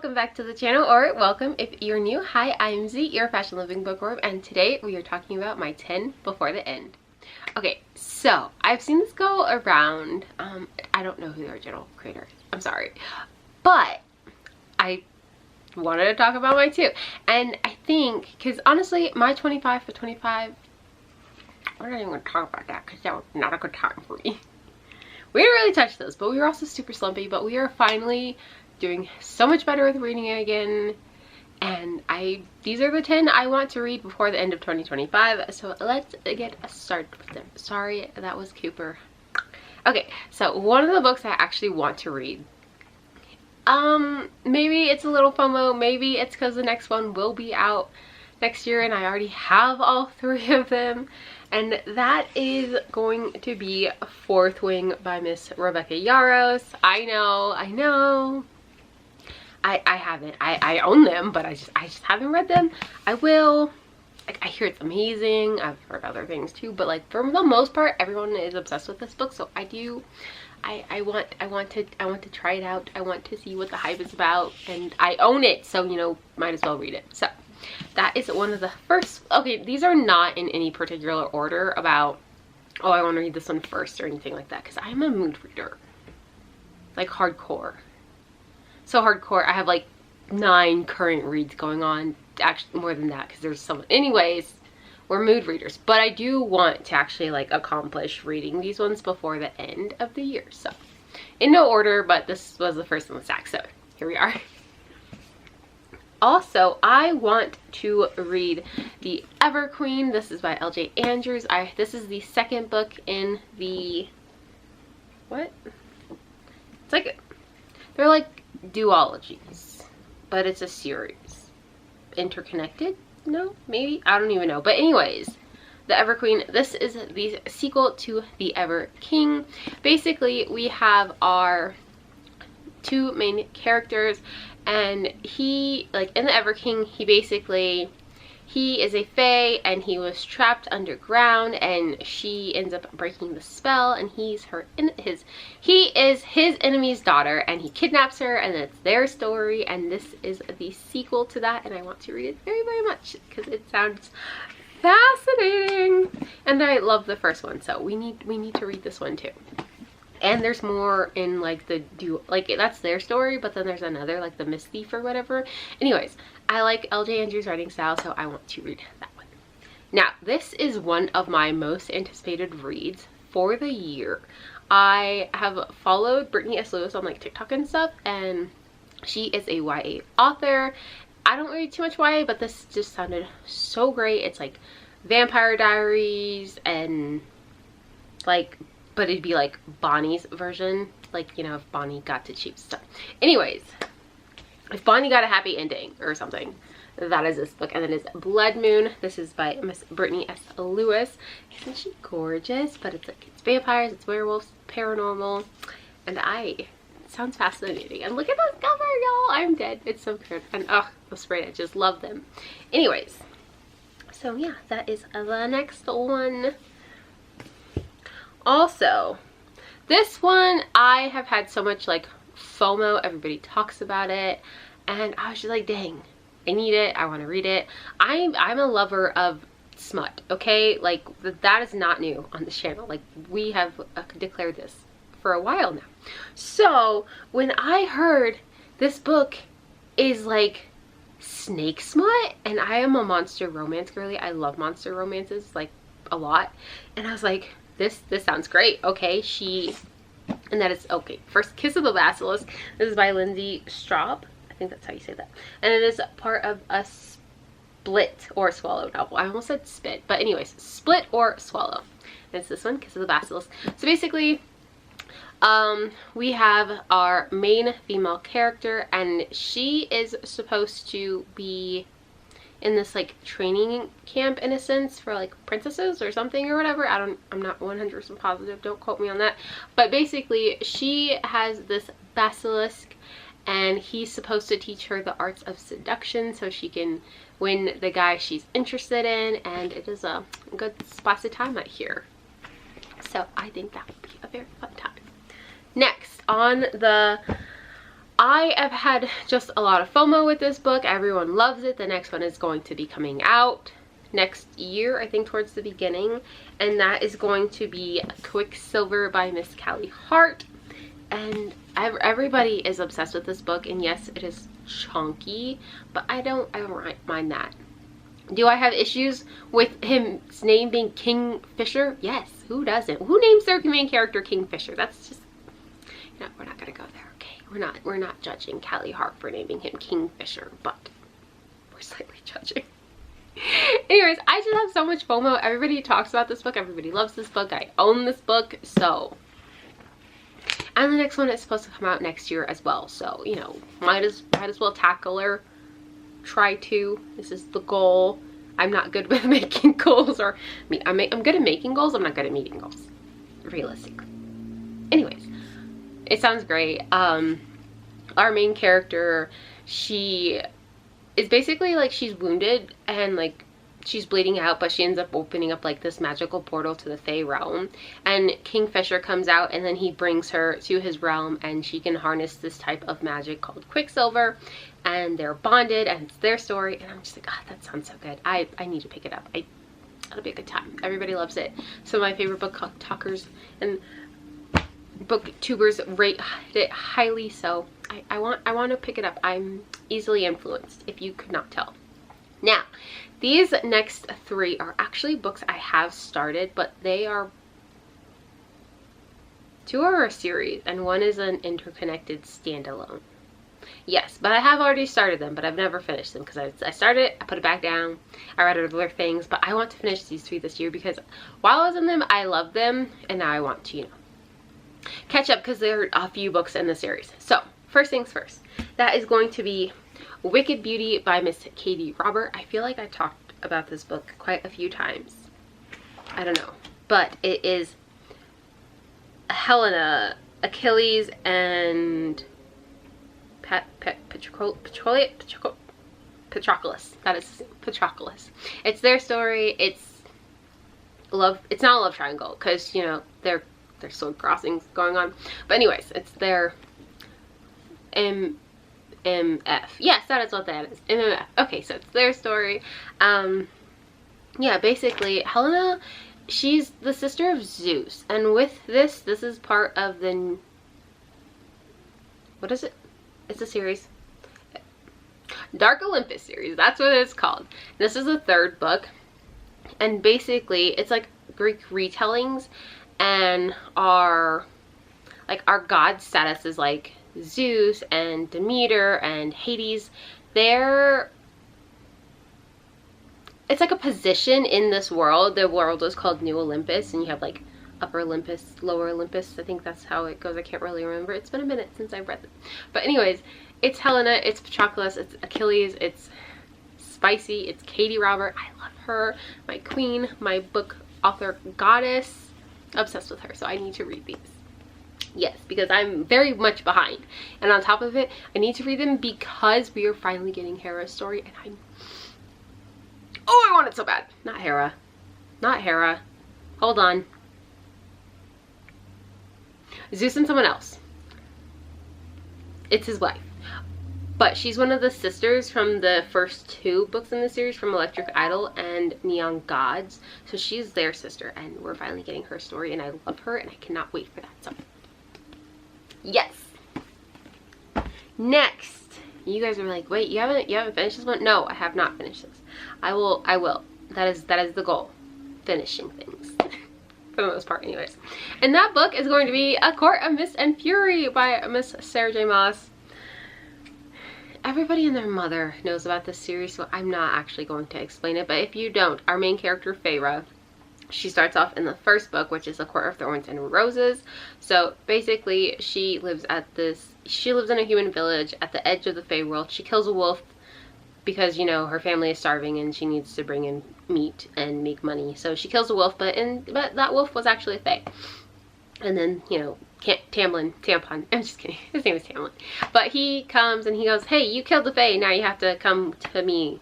welcome back to the channel, or welcome if you're new. Hi, I'm Z, your fashion living bookworm, and today we are talking about my 10 before the end. Okay, so I've seen this go around. I don't know who the original creator is. I'm sorry. But I wanted to talk about mine too. And I think, because honestly, my 25 for 25, we're not even going to talk about that because that was not a good time for me. We didn't really touch those, but we were also super slumpy. But we are finally doing so much better with reading it again. And these are the 10 I want to read before the end of 2025. So let's get started with them. Sorry, that was Cooper. Okay, so one of the books I actually want to read. Maybe it's a little FOMO. Maybe it's because the next one will be out next year and I already have all 3 of them. And that is going to be Fourth Wing by Miss Rebecca Yarros. I know. I haven't. I own them, but I just haven't read them. I will. Like, I hear it's amazing. I've heard other things too, but like for the most part, everyone is obsessed with this book. So I want to try it out. I want to see what the hype is about, and I own it, so you know, might as well read it. So that is one of the first. Okay, these are not in any particular order about, oh, I want to read this one first or anything like that, because I'm a mood reader, like hardcore. So hardcore, I have like 9 current reads going on, actually more than that because there's some. Anyways, we're mood readers, but I do want to actually like accomplish reading these ones before the end of the year. So in no order, but this was the first in the stack, so here we are. Also, I want to read The Everqueen. This is by L.J. Andrews. This is the second book in the, what? It's like, they're like duologies, but it's a series. Interconnected? No? Maybe? I don't even know. But anyways, The Everqueen, this is the sequel to The Ever King. Basically, we have our 2 main characters, and he, like in The Ever King, he is a fae and he was trapped underground, and she ends up breaking the spell, and he is his enemy's daughter, and he kidnaps her, and it's their story. And this is the sequel to that, and I want to read it very, very much because it sounds fascinating, and I love the first one, so we need to read this one too. And there's more in like the like that's their story, but then there's another, like the Mist Thief or whatever. Anyways, I like L.J. Andrews' writing style, so I want to read that one. Now, this is one of my most anticipated reads for the year. I have followed Brittany S. Lewis on like TikTok and stuff, and she is a YA author. I don't read too much YA, but this just sounded so great. It's like Vampire Diaries, and like, but it'd be like Bonnie's version, like, you know, if Bonnie got to choose stuff. Anyways, if Bonnie got a happy ending or something, that is this book. And then it's Blood Moon. This is by Miss Brittany S. Lewis. Isn't she gorgeous? But it's like, it's vampires, it's werewolves, paranormal, and it sounds fascinating. And look at this cover, y'all. I'm dead. It's so good. And oh, the sprite, I just love them. Anyways, so yeah, that is the next one. Also, this one, I have had so much like FOMO. Everybody talks about it, and I was just like, dang, I need it. I want to read it. I'm a lover of smut, okay? Like, that is not new on this channel. Like, we have declared this for a while now. So when I heard this book is like snake smut, and I am a monster romance girly. I love monster romances like a lot, and I was like, this sounds great. Okay, and that is, okay, first Kiss of the Basilisk. This is by Lindsay Straub. I think that's how you say that. And it is part of a Split or Swallow novel. I almost said spit, but anyways, Split or Swallow. And it's this one, Kiss of the Basilisk. So basically, we have our main female character, and she is supposed to be in this like training camp in a sense for like princesses or something or whatever. I'm not 100% positive, don't quote me on that, but basically she has this basilisk, and he's supposed to teach her the arts of seduction so she can win the guy she's interested in, and it is a good spicy time out here. So I think that would be a very fun time. Next on the I have had just a lot of FOMO with this book. Everyone loves it. The next one is going to be coming out next year, I think towards the beginning, and that is going to be Quicksilver by Miss Callie Hart. And everybody is obsessed with this book, and yes, it is chunky, but I don't mind that. Do I have issues with his name being Kingfisher? Yes, who doesn't? Who names their main character Kingfisher? That's just, no, we're not gonna go there, okay? We're not judging Callie Hart for naming him Kingfisher, but we're slightly judging. Anyways, I just have so much FOMO. Everybody talks about this book. Everybody loves this book. I own this book, so. And the next one is supposed to come out next year as well, so, you know, might as well tackle her. Try to. This is the goal. I'm not good with making goals, or I'm good at making goals. I'm not good at meeting goals, realistically. Anyways, it sounds great. Our main character, she is basically like, she's wounded and like she's bleeding out, but she ends up opening up like this magical portal to the Fae realm, and Kingfisher comes out and then he brings her to his realm, and she can harness this type of magic called Quicksilver, and they're bonded, and it's their story, and I'm just like, ah, that sounds so good. I need to pick it up. It'll be a good time. Everybody loves it. Some of my favorite book talkers and booktubers rate it highly, so I want to pick it up. I'm easily influenced, if you could not tell. Now, these next three are actually books I have started, but they are, two are a series and one is an interconnected standalone. Yes, but I have already started them, but I've never finished them because I started it, I put it back down, I read other things, but I want to finish these three this year because while I was in them, I loved them, and now I want to, you know, catch up because there are a few books in the series. So, first things first, that is going to be Wicked Beauty by Miss Katie Robert. I feel like I talked about this book quite a few times. I don't know. But it is Helena, Achilles, and Patroclus. That is Patroclus. It's their story. It's love. It's not a love triangle because, you know, there's sword crossings going on. But anyways, it's their MF. Yes, that is what that is. MMF. Okay, so it's their story. Yeah, basically, Helena, she's the sister of Zeus. And with this is part of the, what is it? It's a series. Dark Olympus series. That's what it's called. This is the third book. And basically, it's like Greek retellings, and our god status is like Zeus and Demeter and Hades. It's like a position in this world. The world is called New Olympus, and you have like Upper Olympus, Lower Olympus. I think that's how it goes. I can't really remember. It's been a minute since I've read it. But anyways, it's Helena, it's Patroclus, it's Achilles, it's spicy, it's Katie Robert. I love her. My queen, my book author goddess. Obsessed with her, so I need to read these. Yes, because I'm very much behind. And on top of it, I need to read them because we are finally getting Hera's story, and I want it so bad. Not Hera. Not Hera. Hold on. Zeus and someone else. It's his wife. But she's one of the sisters from the first two books in the series, from Electric Idol and Neon Gods. So she's their sister, and we're finally getting her story, and I love her, and I cannot wait for that. So, yes. Next, you guys are like, wait, you haven't finished this one? No, I have not finished this. I will. That is the goal. Finishing things. For the most part, anyways. And that book is going to be A Court of Mist and Fury by Miss Sarah J. Maas. Everybody and their mother knows about this series, so I'm not actually going to explain it. But if you don't, our main character, Feyre, she starts off in the first book, which is A Court of Thorns and Roses. So basically, she lives in a human village at the edge of the Fey world. She kills a wolf because, you know, her family is starving and she needs to bring in meat and make money. So she kills a wolf, but that wolf was actually a Fey. And then, you know, Tampon, I'm just kidding, his name is Tamlin. But he comes and he goes, hey, you killed the Fae, now you have to come to me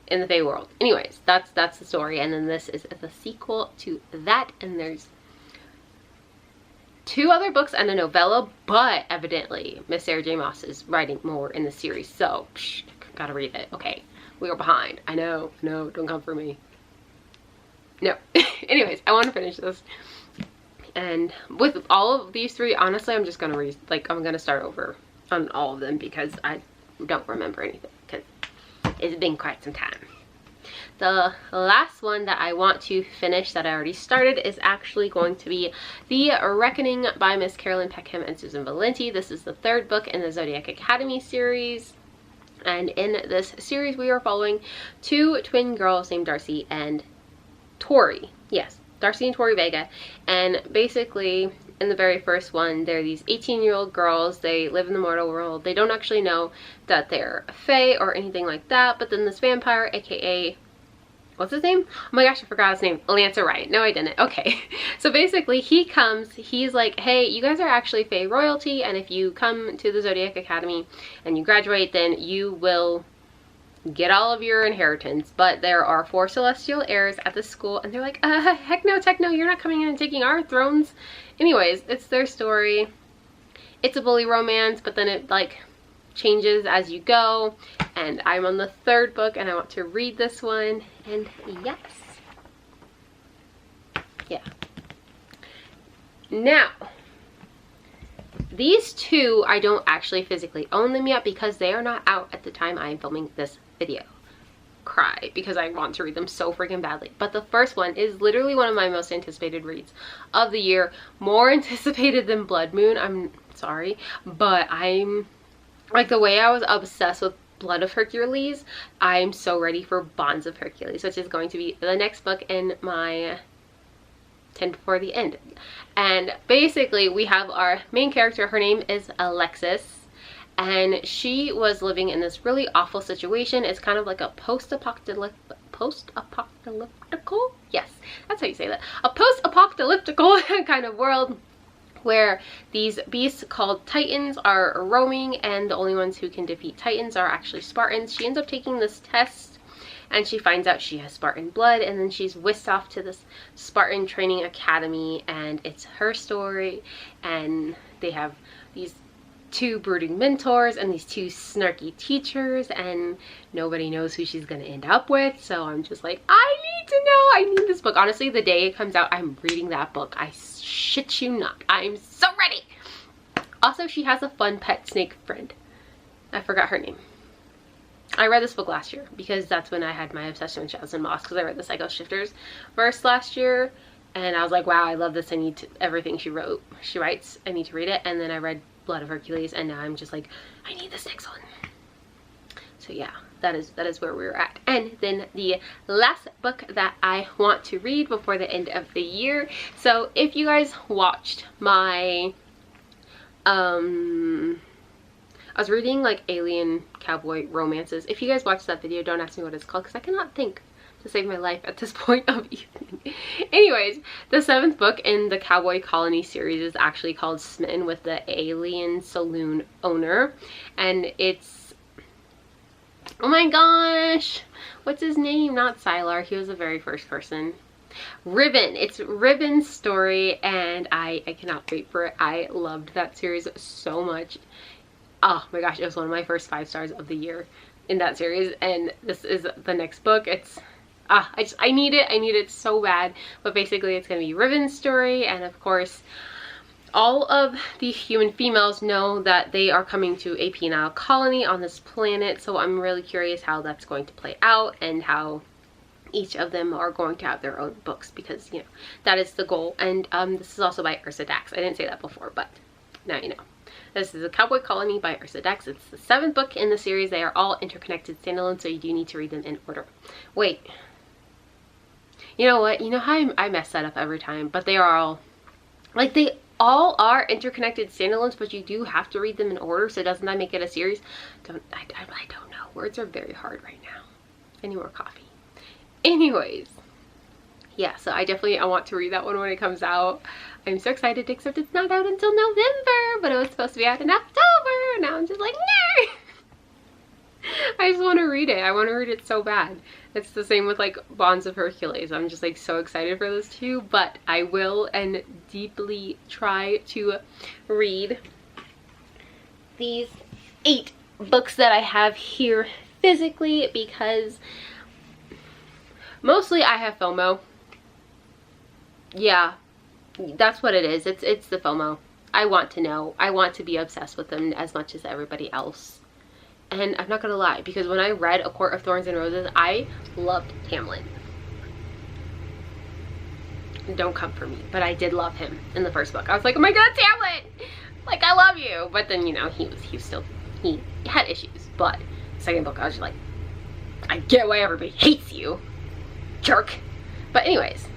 in the Fae world. Anyways, that's the story, and then this is the sequel to that, and there's 2 other books and a novella, but evidently Miss Sarah J Maas is writing more in the series, so gotta read it. Okay, we are behind. I know, no, don't come for me. No. Anyways, I want to finish this. And with all of these 3, honestly, I'm just gonna I'm gonna start over on all of them because I don't remember anything because it's been quite some time. The last one that I want to finish that I already started is actually going to be The Reckoning by Miss Carolyn Peckham and Susan Valenti. This is the 3rd book in the Zodiac Academy series. And in this series, we are following 2 twin girls named Darcy and Tori. Yes, Darcy and Tori Vega. And basically, in the very first one, they're these 18-year-old girls. They live in the mortal world. They don't actually know that they're fae or anything like that. But then this vampire, aka... what's his name? Oh my gosh, I forgot his name. Lancer Wright. No, I didn't. Okay. So basically, he comes, he's like, hey, you guys are actually fae royalty, and if you come to the Zodiac Academy and you graduate, then you will get all of your inheritance. But there are 4 celestial heirs at the school, and they're like, heck no, tech no, you're not coming in and taking our thrones. Anyways, it's their story. It's a bully romance, but then it, like, changes as you go. And I'm on the 3rd book, and I want to read this one. And yes. Yeah. Now, these 2, I don't actually physically own them yet because they are not out at the time I am filming this video. Cry, because I want to read them so freaking badly. But the first one is literally one of my most anticipated reads of the year. More anticipated than Blood Moon. I'm sorry, but I'm... like, the way I was obsessed with Blood of Hercules, I'm so ready for Bonds of Hercules, which is going to be the next book in my 10 Before the End. And basically, we have our main character. Her name is Alexis, and she was living in this really awful situation. It's kind of like a post-apocalyptical? Yes, that's how you say that. A post-apocalyptical kind of world, where these beasts called Titans are roaming, and the only ones who can defeat Titans are actually Spartans. She ends up taking this test, and she finds out she has Spartan blood, and then she's whisked off to this Spartan training academy, and it's her story, and they have these 2 brooding mentors and these 2 snarky teachers, and nobody knows who she's gonna end up with. So I'm just like, I need to know, I need this book. Honestly, the day it comes out, I'm reading that book. I shit you not, I'm so ready. Also, she has a fun pet snake friend. I forgot her name. I read this book last year because that's when I had my obsession with Jasmine Moss, because I read the Psycho Shifters verse last year, and I was like, wow, I love this. I need to, everything she writes, I need to read it. And then I read Blood of Hercules, and now I'm just like, I need this next one. So yeah, that is where we're at. And then the last book that I want to read before the end of the year. So if you guys watched my I was reading like alien cowboy romances. If you guys watched that video, don't ask me what it's called because I cannot think to save my life at this point of evening. Anyways, the 7th book in the Cowboy Colony series is actually called Smitten with the Alien Saloon Owner, and it's, oh my gosh, what's his name? Not Sylar, he was the very first person. Ribbon. It's Ribbon's story, and I cannot wait for it. I loved that series so much. Oh my gosh, it was one of my first 5 stars of the year in that series, and this is the next book. It's I need it so bad. But basically it's gonna be Ribbon's story, and of course all of the human females know that they are coming to a penile colony on this planet, so I'm really curious how that's going to play out and how each of them are going to have their own books, because you know that is the goal. And this is also by Ursa Dax. I didn't say that before, but now you know. This is a Cowboy Colony by Ursa Dax. It's the 7th book in the series. They are all interconnected standalone, so you do need to read them in order. Wait. You know what? You know how I mess that up every time, but they are all, like, they all are interconnected standalones, but you do have to read them in order, so doesn't that make it a series? I don't know. Words are very hard right now. I need more coffee. Anyways. Yeah, so I want to read that one when it comes out. I'm so excited, except it's not out until November, but it was supposed to be out in October. Now I'm just like, no. I just want to read it. I want to read it so bad. It's the same with like Bonds of Hercules. I'm just like so excited for those two, but I will and deeply try to read these 8 books that I have here physically, because mostly I have FOMO. Yeah, that's what it is. It's the FOMO. I want to know. I want to be obsessed with them as much as everybody else. And I'm not gonna lie, because when I read A Court of Thorns and Roses, I loved Hamlet. Don't come for me, but I did love him in the first book. I was like, oh my god, it's Hamlet! Like, I love you. But then, you know, he had issues. But second book, I was just like, I get why everybody hates you, jerk. But anyways,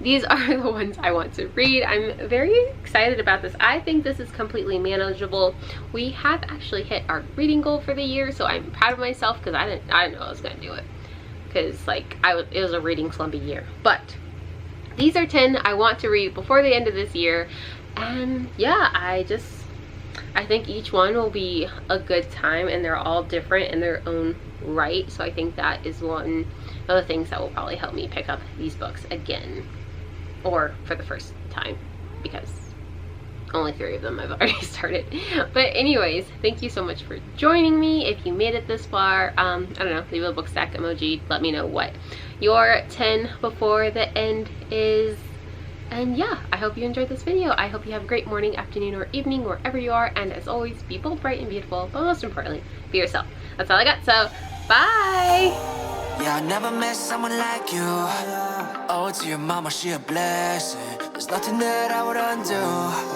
these are the ones I want to read. I'm very excited about this. I think this is completely manageable. We have actually hit our reading goal for the year, so I'm proud of myself, because I didn't know I was gonna do it, because like it was a reading slumpy year. But these are 10 I want to read before the end of this year, and yeah, I think each one will be a good time, and they're all different in their own right. So I think that is one of the things that will probably help me pick up these books again, or for the first time, because only 3 of them I've already started. But anyways, thank you so much for joining me. If you made it this far, I don't know, leave a book stack emoji. Let me know what your 10 before the end is. And yeah, I hope you enjoyed this video. I hope you have a great morning, afternoon, or evening wherever you are. And as always, be bold, bright, and beautiful, but most importantly, be yourself. That's all I got, so bye! Yeah, I never met someone like you. Oh, to your mama, she a blessing. There's nothing that I would undo.